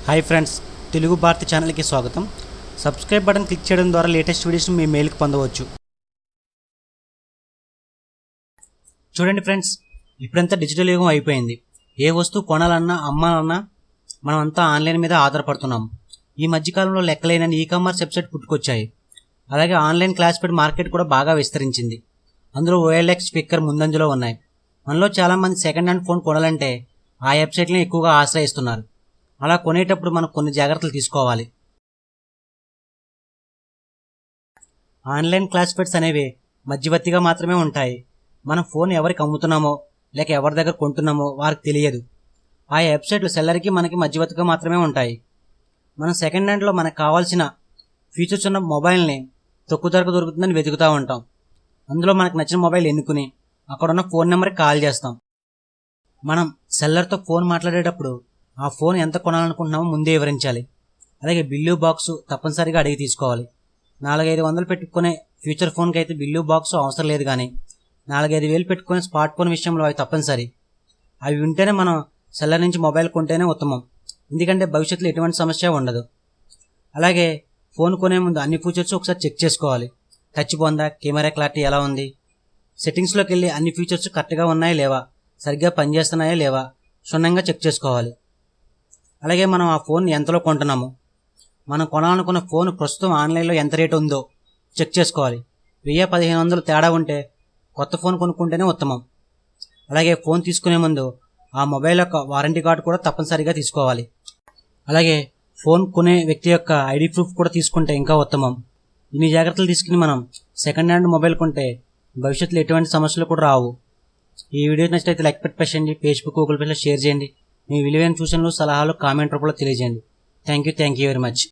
Hi friends, Telugu Bharati ఛానల్కి స్వాగతం. Subscribe button click చేయడం ద్వారా లేటెస్ట్ వీడియోస్ని మీ మెయిల్కి పొందవచ్చు. చూడండి ఫ్రెండ్స్, ఇప్పుడంతా డిజిటల్ యుగం అయిపోయింది. ఏ వస్తువు కొనాలన్నా అమ్మాలన్నా మనమంతా ఆన్లైన్ మీద ఆధారపడుతున్నాం. ఈ మధ్యకాలంలో లెక్కలేనని ఈ-కామర్స్ వెబ్సైట్ పుట్టుకొచ్చాయి. అలాగే ఆన్లైన్ క్లాసిఫైడ్ మార్కెట్ కూడా బాగా విస్తరించింది. అందులో OLX స్పీకర్ ముందంజలో ఉన్నాయి. మనలో చాలామంది సెకండ్ హ్యాండ్ ఫోన్ కొనాలంటే ఆ వెబ్సైట్లను ఎక్కువగా ఆశ్రయిస్తున్నారు. అలా కొనేటప్పుడు మనం కొన్ని జాగ్రత్తలు తీసుకోవాలి. ఆన్లైన్ క్లాసిఫైడ్స్ అనేవి మధ్యవర్తిగా మాత్రమే ఉంటాయి. మనం ఫోన్ ఎవరికి అమ్ముతున్నామో లేక ఎవరి దగ్గర కొంటున్నామో వారికి తెలియదు. ఆ వెబ్సైట్లు సెల్లర్కి మనకి మధ్యవర్తిగా మాత్రమే ఉంటాయి. మనం సెకండ్ హ్యాండ్లో మనకు కావాల్సిన ఫీచర్స్ ఉన్న మొబైల్ని తక్కువ ధరకు దొరుకుతుందని వెతుకుతూ ఉంటాం. అందులో మనకు నచ్చిన మొబైల్ ఎన్నుకుని అక్కడున్న ఫోన్ నెంబర్కి కాల్ చేస్తాం. మనం సెల్లర్తో ఫోన్ మాట్లాడేటప్పుడు ఆ ఫోన్ ఎంత కొనాలనుకుంటున్నామో ముందే వివరించాలి. అలాగే బిల్లు బాక్సు తప్పనిసరిగా అడిగి తీసుకోవాలి. 4-500 పెట్టుకునే ఫ్యూచర్ ఫోన్కి అయితే బిల్లు బాక్సు అవసరం లేదు, కానీ 4-5 పెట్టుకునే స్మార్ట్ ఫోన్ విషయంలో అవి తప్పనిసరి. అవి ఉంటేనే మనం సెల్లర్ నుంచి మొబైల్ కొంటేనే ఉత్తమం, ఎందుకంటే భవిష్యత్తులో ఎటువంటి సమస్య ఉండదు. అలాగే ఫోన్ కొనే ముందు అన్ని ఫీచర్స్ ఒకసారి చెక్ చేసుకోవాలి. టచ్ బాగుందా, కెమెరా క్లారిటీ ఎలా ఉంది, సెట్టింగ్స్లోకి వెళ్ళి అన్ని ఫీచర్స్ కరెక్ట్గా ఉన్నాయా లేవా, సరిగ్గా పనిచేస్తున్నాయా లేవా క్షుణ్ణంగా చెక్ చేసుకోవాలి. అలాగే మనం ఆ ఫోన్ ఎంతలో కొంటున్నాము, మనం కొనాలనుకున్న ఫోన్ ప్రస్తుతం ఆన్లైన్లో ఎంత రేటు ఉందో చెక్ చేసుకోవాలి. 1000-1500 తేడా ఉంటే కొత్త ఫోన్ కొనుక్కుంటేనే ఉత్తమం. అలాగే ఫోన్ తీసుకునే ముందు ఆ మొబైల్ యొక్క వారంటీ కార్డు కూడా తప్పనిసరిగా తీసుకోవాలి. అలాగే ఫోన్ కొనే వ్యక్తి యొక్క ID ప్రూఫ్ కూడా తీసుకుంటే ఇంకా ఉత్తమం. ఇన్ని జాగ్రత్తలు తీసుకుని మనం సెకండ్ హ్యాండ్ మొబైల్ కొంటే భవిష్యత్తులో ఎటువంటి సమస్యలు కూడా రావు. ఈ వీడియో నచ్చితే లైక్ పెట్టండి, ఫేస్బుక్, గూగుల్ ప్లేలో షేర్ చేయండి. మీ విలువైన సూచనలు, సలహాలు కామెంట్ రూపంలో తెలియజేయండి. Thank you very much.